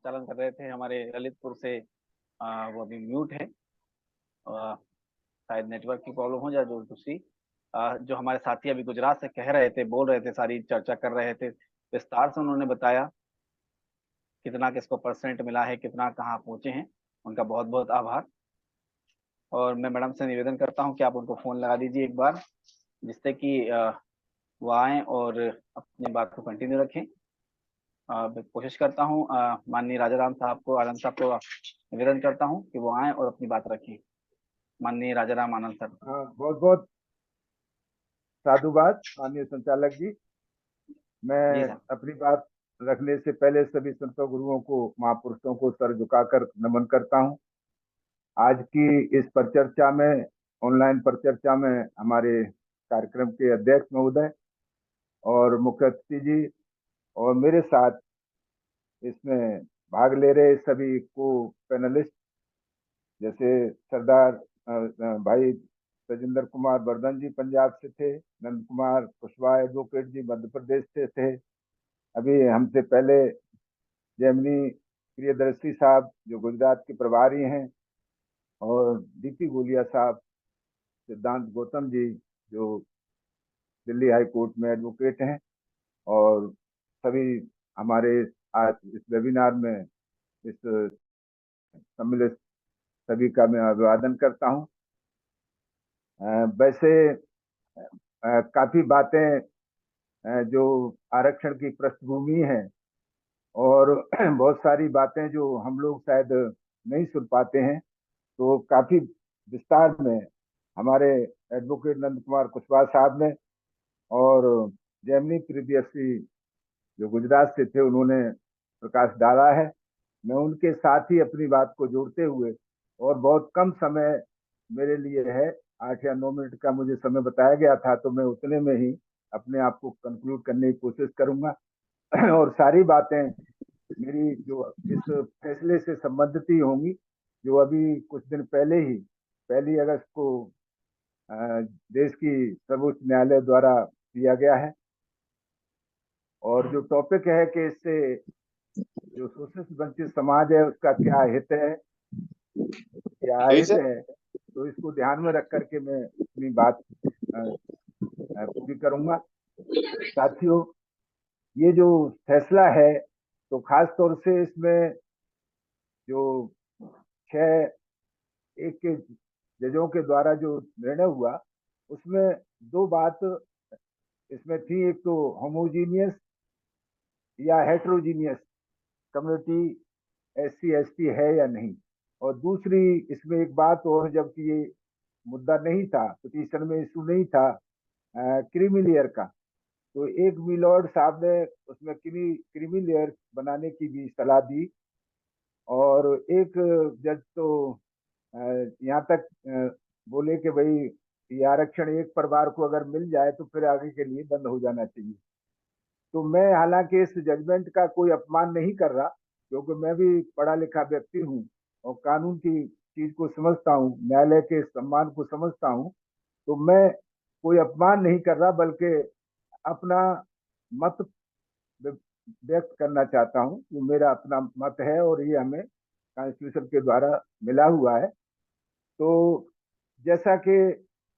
चालन कर रहे थे हमारे ललितपुर से। वो अभी म्यूट है। शायद नेटवर्क की प्रॉब्लम हो जाए। जो दूसरी जो हमारे साथी अभी गुजरात से कह रहे थे, बोल रहे थे, सारी चर्चा कर रहे थे, विस्तार से उन्होंने बताया कितना किसको परसेंट मिला है, कितना कहाँ पहुंचे हैं। उनका बहुत बहुत आभार। और मैं मैडम से निवेदन करता हूँ कि आप उनको फोन लगा दीजिए एक बार, जिससे कि वो आएं और अपनी बात को कंटिन्यू रखें। मैं कोशिश करता हूँ माननीय राजा राम साहब को, आनंद साहब को निवेदन करता हूँ कि वो आएं और अपनी बात रखें। माननीय राजा राम आनंद सर। हाँ, बहुत बहुत साधुवाद माननीय संचालक जी। जी मैं सर। अपनी बात रखने से पहले सभी संतों गुरुओं को, महापुरुषों को सर झुकाकर नमन करता हूँ। आज की इस परिचर्चा में, ऑनलाइन परिचर्चा में, हमारे कार्यक्रम के अध्यक्ष महोदय और मुख्य अतिथि जी और मेरे साथ इसमें भाग ले रहे सभी को पैनलिस्ट, जैसे सरदार भाई तजिंदर कुमार वर्धन जी पंजाब से थे, नंद कुमार कुशवाहा एडवोकेट जी मध्य प्रदेश से थे, अभी हमसे पहले जैमिनी प्रियदर्शी साहब जो गुजरात के प्रभारी हैं, और डीपी गोलिया साहब, सिद्धांत गौतम जी जो दिल्ली हाई कोर्ट में एडवोकेट हैं, और सभी हमारे आज इस वेबिनार में इस सम्मिलित सभी का मैं अभिवादन करता हूं। वैसे काफी बातें जो आरक्षण की पृष्ठभूमि है, और बहुत सारी बातें जो हम लोग शायद नहीं सुन पाते हैं, तो काफी विस्तार में हमारे एडवोकेट नंद कुमार कुशवाहा साहब ने और जैमिनी प्रियदर्शी जो गुजरात से थे उन्होंने प्रकाश डाला है। मैं उनके साथ ही अपनी बात को जोड़ते हुए, और बहुत कम समय मेरे लिए है, 8 या 9 मिनट का मुझे समय बताया गया था, तो मैं उतने में ही अपने आप को कंक्लूड करने की कोशिश करूंगा। और सारी बातें मेरी जो इस फैसले से संबंधित ही होंगी, जो अभी कुछ दिन पहले ही 1 अगस्त को देश की सर्वोच्च न्यायालय द्वारा दिया गया है। और जो टॉपिक है कि इससे जो शोषित वंचित समाज है उसका क्या हित है, क्या जी अहित सर। है, तो इसको ध्यान में रख करके मैं अपनी बात पूरी करूंगा। साथियों, ये जो फैसला है, तो खास तौर से इसमें जो 6-1 के जजों के द्वारा जो निर्णय हुआ, उसमें दो बात इसमें थी। एक तो होमोजीनियस या हेट्रोजीनियस कम्युनिटी एससी एसटी है या नहीं, और दूसरी इसमें एक बात और, जबकि ये मुद्दा नहीं था, पिटीशन में इशू नहीं था क्रीमी लेयर का, तो एक मिलॉर्ड साहब ने उसमें क्रीमी लेयर बनाने की भी सलाह दी। और एक जज तो यहाँ तक बोले कि भाई ये आरक्षण एक परिवार को अगर मिल जाए तो फिर आगे के लिए बंद हो जाना चाहिए। तो मैं हालांकि इस जजमेंट का कोई अपमान नहीं कर रहा, क्योंकि मैं भी पढ़ा लिखा व्यक्ति हूँ और कानून की चीज को समझता हूँ, न्यायालय के सम्मान को समझता हूँ। तो मैं कोई अपमान नहीं कर रहा, बल्कि अपना मत व्यक्त करना चाहता हूँ। ये मेरा अपना मत है और ये हमें कॉन्स्टिट्यूशन के द्वारा मिला हुआ है। तो जैसा कि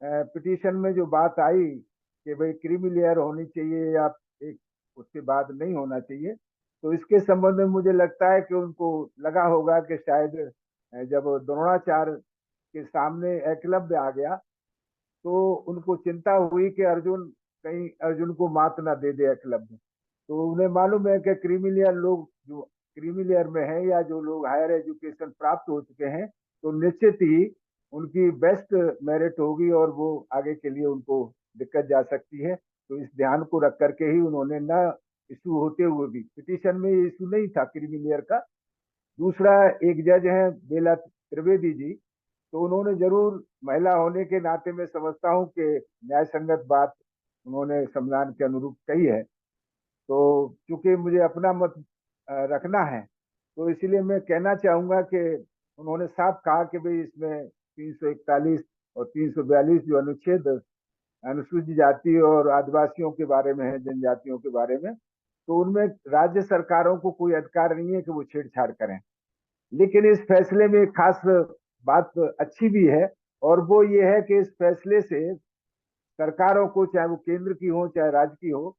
पिटीशन में जो बात आई कि भाई क्रीमी लेयर होनी चाहिए या एक उसके बाद नहीं होना चाहिए, तो इसके संबंध में मुझे लगता है कि उनको लगा होगा कि शायद जब द्रोणाचार्य के सामने एकलव्य आ गया, तो उनको चिंता हुई कि अर्जुन कहीं अर्जुन को मात ना दे दे एकलव्य। तो उन्हें मालूम है कि क्रीमी लेयर लोग जो क्रीमी लेयर में है या जो लोग हायर एजुकेशन प्राप्त हो चुके हैं, तो निश्चित ही उनकी बेस्ट मेरिट होगी और वो आगे के लिए उनको दिक्कत जा सकती है। तो इस ध्यान को रख करके ही उन्होंने न इशू होते हुए भी, पिटीशन में इशू नहीं था क्रीमी लेयर का। दूसरा, एक जज हैं बेला त्रिवेदी जी, तो उन्होंने जरूर महिला होने के नाते मैं समझता हूँ कि न्याय संगत बात उन्होंने संविधान के अनुरूप कही है। तो चूंकि मुझे अपना मत रखना है, तो इसलिए मैं कहना चाहूंगा कि उन्होंने साफ कहा कि भाई इसमें 341 और 342 जो अनुच्छेद अनुसूचित जाति और आदिवासियों के बारे में है, जनजातियों के बारे में, तो उनमें राज्य सरकारों को कोई अधिकार नहीं है कि वो छेड़छाड़ करें। लेकिन इस फैसले में एक खास बात अच्छी भी है, और वो ये है कि इस फैसले से सरकारों को, चाहे वो केंद्र की हो चाहे राज्य की हो,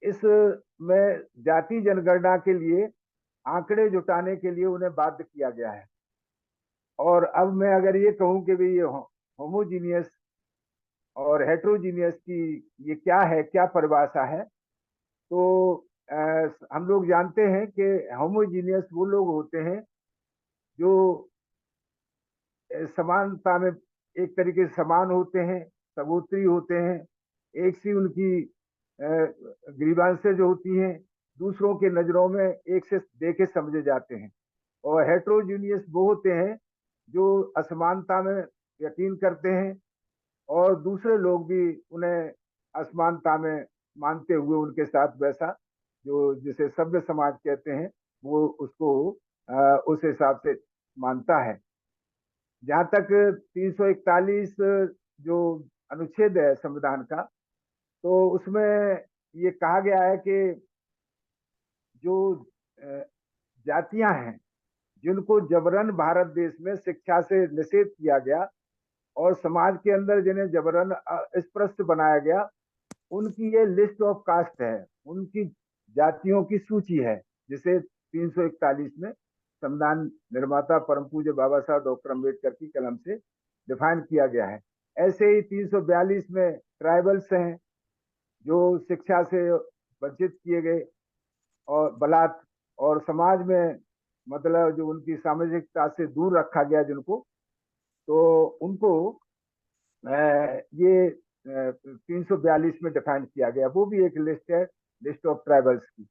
इस में जाति जनगणना के लिए आंकड़े जुटाने के लिए उन्हें बाध्य किया गया है। और अब मैं अगर ये कहूं कि भाई ये होमोजीनियस और हेट्रोजीनियस की ये क्या है, क्या परिभाषा है, तो हम लोग जानते हैं कि होमोजीनियस वो लोग होते हैं जो समानता में एक तरीके से समान होते हैं, सगोत्री होते हैं, एक सी उनकी ग्रीवांसेज होती हैं, दूसरों के नजरों में एक से देखे समझे जाते हैं। और हेट्रोजीनियस वो होते हैं जो असमानता में यकीन करते हैं और दूसरे लोग भी उन्हें असमानता में मानते हुए उनके साथ वैसा, जो जिसे सभ्य समाज कहते हैं, वो उसको उस हिसाब से मानता है। जहां तक 341 जो अनुच्छेद है संविधान का, तो उसमें ये कहा गया है कि जो जातियां हैं जिनको जबरन भारत देश में शिक्षा से निषेध किया गया और समाज के अंदर जिन्हें जबरन अस्पृश्य बनाया गया, उनकी ये लिस्ट ऑफ कास्ट है, उनकी जातियों की सूची है, जिसे 341 में संविधान निर्माता परम पूज्य बाबा साहब डॉक्टर अम्बेडकर की कलम से डिफाइन किया गया है। ऐसे ही 342 में ट्राइबल्स हैं जो शिक्षा से वंचित किए गए और बलात् और समाज में मतलब जो उनकी सामाजिकता से दूर रखा गया जिनको, तो उनको ये 342 में डिफाइन किया गया। वो भी एक लिस्ट है, लिस्ट ऑफ ट्राइबल्स की।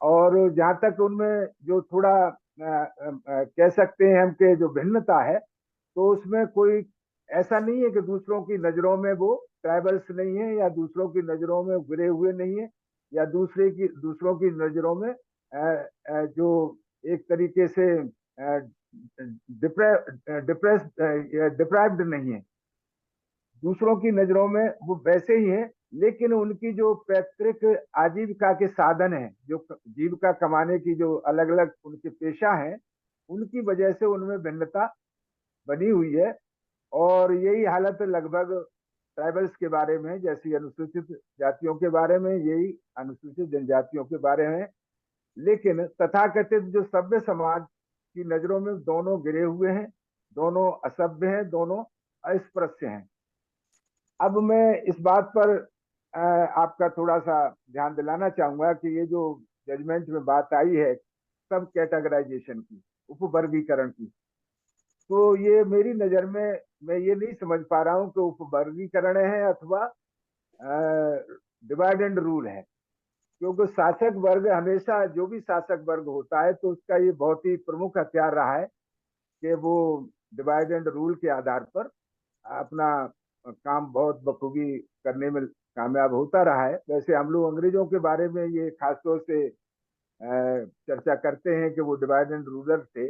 और जहां तक उनमें जो थोड़ा कह सकते हैं हम कि जो भिन्नता है, तो उसमें कोई ऐसा नहीं है कि दूसरों की नजरों में वो ट्राइबल्स नहीं है, या दूसरों की नजरों में गिरे हुए नहीं है, या दूसरों की नजरों में जो एक तरीके से डिप्राइव्ड नहीं है। दूसरों की नजरों में वो वैसे ही हैं, लेकिन उनकी जो पैतृक आजीविका के साधन हैं, जो जीविका कमाने की जो अलग अलग उनके पेशा हैं, उनकी वजह से उनमें भिन्नता बनी हुई है। और यही हालत लगभग ट्राइबल्स के बारे में, जैसी अनुसूचित जातियों के बारे में, यही अनुसूचित जनजातियों के बारे में। लेकिन तथाकथित जो सभ्य समाज की नजरों में दोनों गिरे हुए हैं, दोनों असभ्य हैं, दोनों अस्पृश्य हैं। अब मैं इस बात पर आपका थोड़ा सा ध्यान दिलाना चाहूंगा कि ये जो जजमेंट में बात आई है सब कैटेगराइजेशन की, उपवर्गीकरण की, तो ये मेरी नजर में मैं ये नहीं समझ पा रहा हूँ कि उपवर्गीकरण है अथवा डिवाइड एंड रूल है। क्योंकि शासक वर्ग हमेशा, जो भी शासक वर्ग होता है, तो उसका ये बहुत ही प्रमुख हथियार रहा है कि वो डिवाइड एंड रूल के आधार पर अपना काम बहुत बखूबी करने में कामयाब होता रहा है। वैसे हम लोग अंग्रेजों के बारे में ये खासतौर से चर्चा करते हैं कि वो डिवाइड एंड रूलर थे,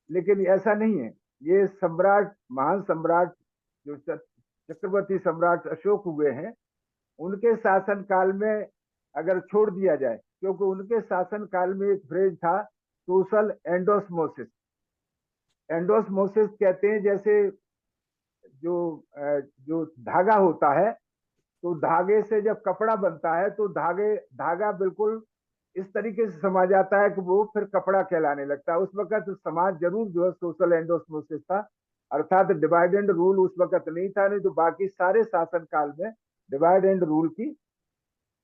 लेकिन ऐसा नहीं है। ये सम्राट, महान सम्राट जो चक्रवर्ती सम्राट अशोक हुए हैं, उनके शासन काल में अगर छोड़ दिया जाए, क्योंकि उनके शासन काल में एक फ्रेज था, सोशल एंडोस्मोसिस। एंडोस्मोसिस कहते हैं जैसे जो जो धागा होता है, तो धागे से जब कपड़ा बनता है तो धागा बिल्कुल इस तरीके से समा जाता है कि वो फिर कपड़ा कहलाने लगता है। उस वक्त समाज जरूर जो है सोशल एंडोस्मोसिस था, अर्थात डिवाइड एंड रूल उस वक्त नहीं था। नहीं तो बाकी सारे शासन काल में डिवाइड एंड रूल की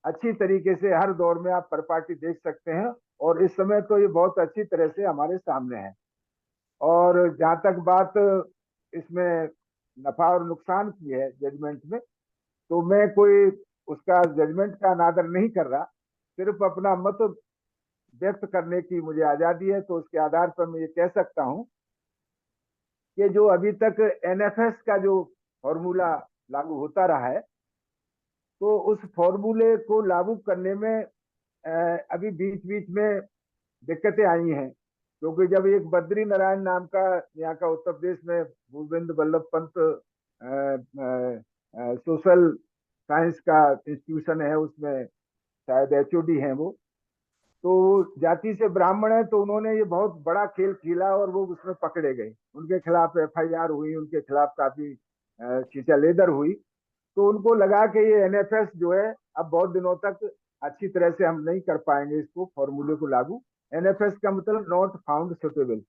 अच्छी तरीके से हर दौर में आप परिपाटी देख सकते हैं, और इस समय तो ये बहुत अच्छी तरह से हमारे सामने है। और जहां तक बात इसमें नफा और नुकसान की है जजमेंट में, तो मैं कोई उसका जजमेंट का अनादर नहीं कर रहा, सिर्फ अपना मत व्यक्त करने की मुझे आजादी है। तो उसके आधार पर मैं ये कह सकता हूं कि जो अभी तक एनएफएस का जो फॉर्मूला लागू होता रहा है, तो उस फॉर्मूले को लागू करने में अभी बीच बीच में दिक्कतें आई हैं। क्योंकि जब एक बद्री नारायण नाम का यहाँ का उत्तर प्रदेश में गोविंद बल्लभ पंत सोशल साइंस का इंस्टीट्यूशन है, उसमें शायद एचओडी हैं वो, तो जाति से ब्राह्मण है, तो उन्होंने ये बहुत बड़ा खेल खेला और वो उसमें पकड़े गए। उनके खिलाफ एफआईआर हुई, उनके खिलाफ काफी खींचालेदर हुई। तो उनको लगा कि ये एनएफएस जो है अब बहुत दिनों तक अच्छी तरह से हम नहीं कर पाएंगे इसको फॉर्मूले को लागू। एनएफएस का मतलब नॉट फाउंड सुटेबल।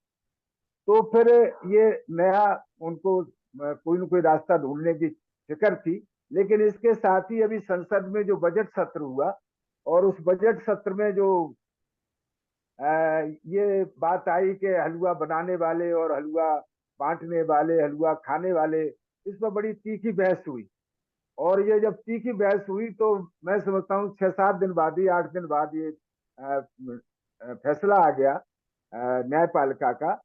तो फिर ये नया उनको कोई न कोई रास्ता ढूंढने की फिक्र थी। लेकिन इसके साथ ही अभी संसद में जो बजट सत्र हुआ, और उस बजट सत्र में जो ये बात आई कि हलवा बनाने वाले और हलवा बांटने वाले, हलवा खाने वाले, इस पर बड़ी तीखी बहस हुई। और ये जब तीखी बहस हुई तो मैं समझता हूँ 6-7 दिन बाद ही, 8 दिन बाद ये फैसला आ गया न्यायपालिका का,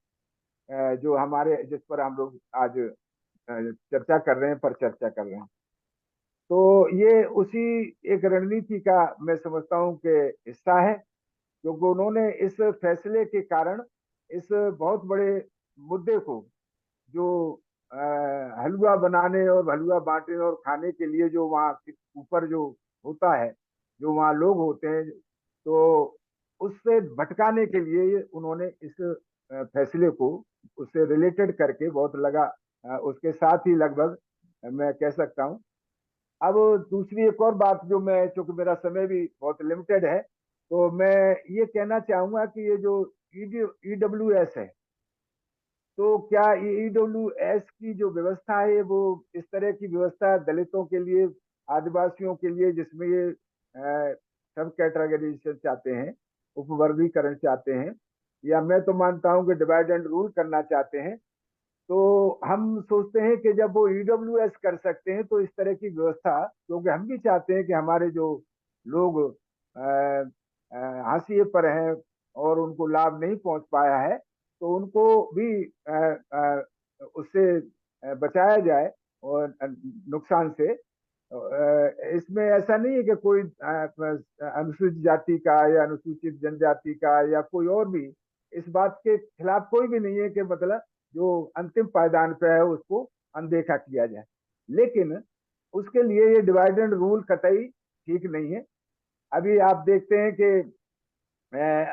जो हमारे जिस पर हम लोग आज चर्चा कर रहे हैं, पर चर्चा कर रहे हैं। तो ये उसी एक रणनीति का मैं समझता हूँ कि हिस्सा है, क्योंकि उन्होंने इस फैसले के कारण इस बहुत बड़े मुद्दे को, जो हलवा बनाने और हलवा बांटने और खाने के लिए जो वहाँ ऊपर जो होता है, जो वहाँ लोग होते हैं, तो उससे भटकाने के लिए उन्होंने इस फैसले को उससे रिलेटेड करके बहुत लगा, उसके साथ ही लगभग मैं कह सकता हूँ। अब दूसरी एक और बात जो मैं, चूंकि मेरा समय भी बहुत लिमिटेड है, तो मैं ये कहना चाहूंगा कि ये जो ईडब्ल्यूएस है, तो क्या ये ईडब्ल्यूएस की जो व्यवस्था है वो इस तरह की व्यवस्था दलितों के लिए, आदिवासियों के लिए, जिसमें ये सब कैटेगराइजेशन चाहते हैं, उपवर्गीकरण चाहते हैं, या मैं तो मानता हूं कि डिवाइड एंड रूल करना चाहते हैं, तो हम सोचते हैं कि जब वो ईडब्ल्यूएस कर सकते हैं तो इस तरह की व्यवस्था, क्योंकि हम भी चाहते हैं कि हमारे जो लोग हाशिए पर हैं और उनको लाभ नहीं पहुंच पाया है, तो उनको भी उससे बचाया जाए और नुकसान से। इसमें ऐसा नहीं है कि कोई अनुसूचित जाति का या अनुसूचित जनजाति का या कोई और भी, इस बात के खिलाफ कोई भी नहीं है कि मतलब जो अंतिम पायदान पे है उसको अनदेखा किया जाए। लेकिन उसके लिए ये डिवाइड एंड रूल कतई ठीक नहीं है। अभी आप देखते हैं कि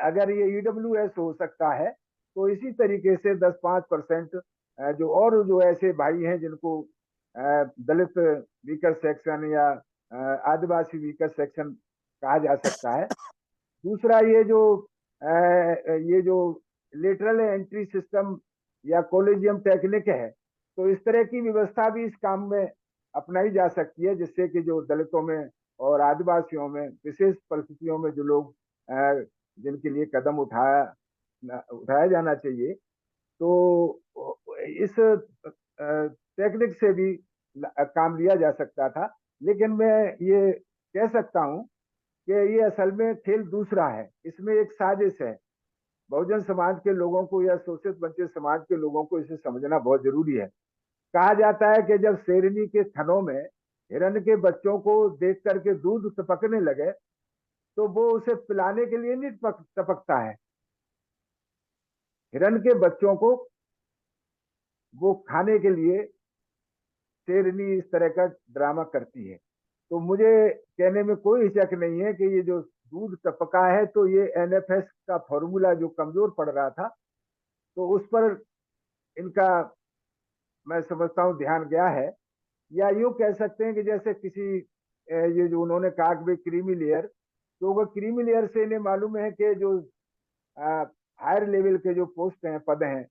अगर ये ईडब्ल्यूएस हो सकता है, तो इसी तरीके से 10-5% जो और जो ऐसे भाई हैं जिनको दलित वीकर सेक्शन या आदिवासी वीकर सेक्शन कहा जा सकता है। दूसरा, ये जो लेटरल एंट्री सिस्टम या कॉलेजियम टेक्निक है, तो इस तरह की व्यवस्था भी इस काम में अपनाई जा सकती है, जिससे कि जो दलितों में और आदिवासियों में विशेष परिस्थितियों में जो लोग जिनके लिए कदम उठाया जाना चाहिए, तो इस टेक्निक से भी काम लिया जा सकता था। लेकिन मैं ये कह सकता हूं कि ये असल में खेल दूसरा है, इसमें एक साजिश है। बहुजन समाज के लोगों को या शोषित वंचित समाज के लोगों को इसे समझना बहुत जरूरी है। कहा जाता है कि जब शेरनी के थनों में हिरण के बच्चों को देख करके दूध टपकने लगे, तो वो उसे पिलाने के लिए नहीं टपकता है, हिरण के बच्चों को वो खाने के लिए शेरनी इस तरह का ड्रामा करती है। तो मुझे कहने में कोई हिचक नहीं है कि ये जो दूध टपका है, तो ये एनएफएस का फॉर्मूला जो कमजोर पड़ रहा था, तो उस पर इनका मैं समझता हूँ ध्यान गया है। या यूं कह सकते हैं कि जैसे किसी ये जो उन्होंने कहा कि भाई क्रीमी लेयर, तो वो क्रीमी लेयर से इन्हें मालूम है कि जो हायर लेवल के जो पोस्ट हैं, पद हैं,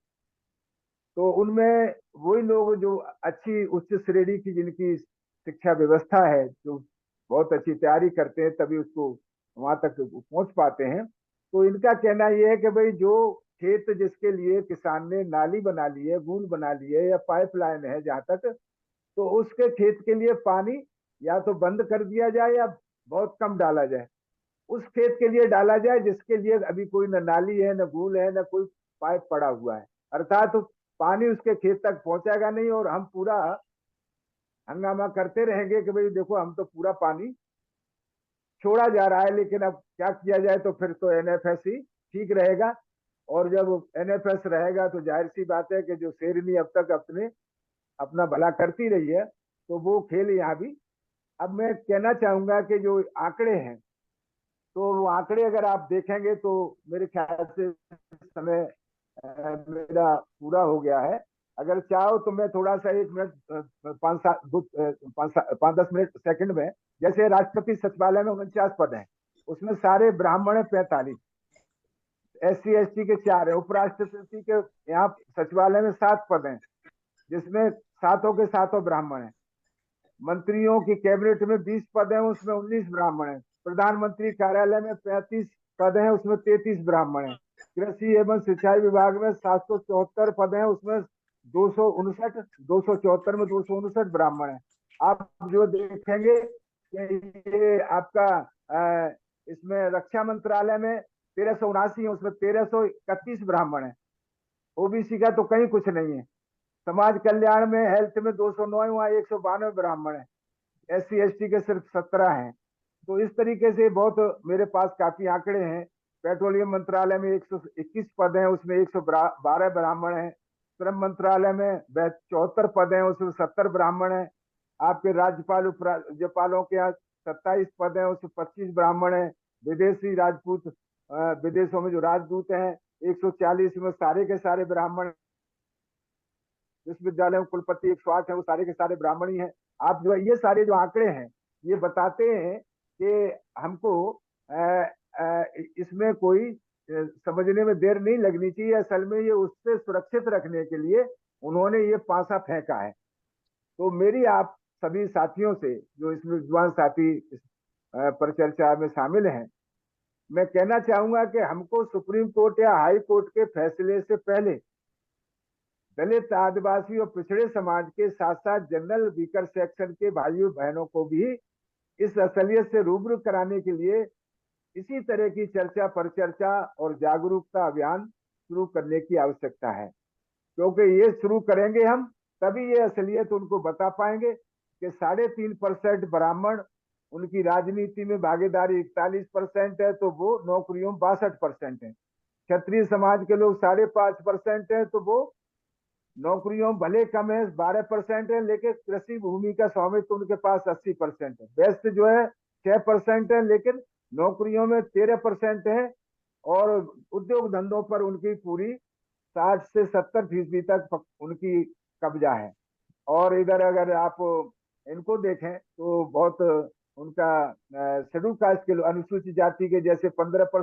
तो उनमें वही लोग जो अच्छी उच्च श्रेणी की जिनकी शिक्षा व्यवस्था है, जो बहुत अच्छी तैयारी करते हैं, तभी उसको वहां तक पहुंच पाते हैं। तो इनका कहना यह है कि भाई जो खेत जिसके लिए किसान ने नाली बना ली है, बूंद बना ली है, या पाइपलाइन है जहां तक, तो उसके खेत के लिए पानी या तो बंद कर दिया जाए या बहुत कम डाला जाए। उस खेत के लिए डाला जाए जिसके लिए अभी कोई न नाली है, न गूल है, न कोई पाइप पड़ा हुआ है। अर्थात तो पानी उसके खेत तक पहुंचेगा नहीं, और हम पूरा हंगामा करते रहेंगे कि भाई देखो हम तो पूरा पानी छोड़ा जा रहा है, लेकिन अब क्या किया जाए, तो फिर तो एनएफएस ही ठीक रहेगा। और जब एनएफएस रहेगा तो जाहिर सी बात है कि जो शेरनी अब तक अपना भला करती रही है, तो वो खेल यहाँ भी। अब मैं कहना चाहूंगा कि जो आंकड़े हैं, तो वो आंकड़े अगर आप देखेंगे तो मेरे ख्याल से समय मेरा पूरा हो गया है। अगर चाहो तो मैं थोड़ा सा 1 मिनट, 5-10 मिनट सेकंड में, जैसे राष्ट्रपति सचिवालय में 49 पद हैं, उसमें सारे ब्राह्मण है 45, SC ST के 4 है, उपराष्ट्रपति के यहाँ सचिवालय में 7 पद हैं, जिसमें सातों के सातों ब्राह्मण हैं। मंत्रियों की कैबिनेट में 20 पद हैं, उसमें 19 ब्राह्मण हैं। प्रधानमंत्री कार्यालय में 35 पद हैं, उसमें 33 ब्राह्मण हैं। कृषि एवं सिंचाई विभाग में 774 पद हैं, उसमें 274 में 259 ब्राह्मण हैं। आप जो देखेंगे कि ये आपका इसमें रक्षा मंत्रालय में 1379 है, उसमें 1331 ब्राह्मण है। ओबीसी का तो कहीं कुछ नहीं है। समाज कल्याण में हेल्थ में 209 है, वहाँ 192 ब्राह्मण है। SC ST के सिर्फ 17 हैं। तो इस तरीके से बहुत मेरे पास काफी आंकड़े हैं। पेट्रोलियम मंत्रालय में 121 पद हैं, उसमें 112 ब्राह्मण हैं। श्रम मंत्रालय में 74 पद हैं, उसमें 70 ब्राह्मण हैं। आपके राज्यपाल उपराज्यपालों के यहाँ 27 पद हैं, उसमें 25 ब्राह्मण हैं। विदेशी राजपूत विदेशों में जो राजदूत हैं 140 में सारे के सारे ब्राह्मण। विश्वविद्यालय में कुलपति 108 है, वो सारे के सारे ब्राह्मण ही हैं। आप जो ये सारे जो आंकड़े हैं ये बताते हैं कि हमको इसमें कोई समझने में देर नहीं लगनी चाहिए। असल में ये उससे सुरक्षित रखने के लिए उन्होंने ये पासा फेंका है। तो मेरी आप सभी साथियों से, जो इसमें विद्वान साथी इस परिचर्चा में शामिल हैं, मैं कहना चाहूंगा कि हमको सुप्रीम कोर्ट या हाई कोर्ट के फैसले से पहले दलित, आदिवासी और पिछड़े समाज के साथ साथ जनरल वीकर सेक्शन के भाइयों बहनों को भी इस असलियत से रूबरू कराने के लिए इसी तरह की चर्चा, परिचर्चा और जागरूकता अभियान शुरू करने की आवश्यकता है। क्योंकि ये शुरू करेंगे हम, तभी ये असलियत उनको बता पाएंगे कि 3.5% ब्राह्मण, उनकी राजनीति में भागीदारी 41% है, तो वो नौकरियों में 62% है। क्षत्रिय समाज के लोग 5.5% है, तो वो नौकरियों भले कम है, 12% है, लेकिन कृषि भूमि का स्वामित्व उनके पास 80% है। व्यस्त जो है 6% है, लेकिन नौकरियों में 13% है, और उद्योग धंधों पर उनकी पूरी 60 से 70% तक उनकी कब्जा है। और इधर अगर आप इनको देखें तो बहुत उनका शेड्यूल कास्ट के अनुसूचित जाति के जैसे 15%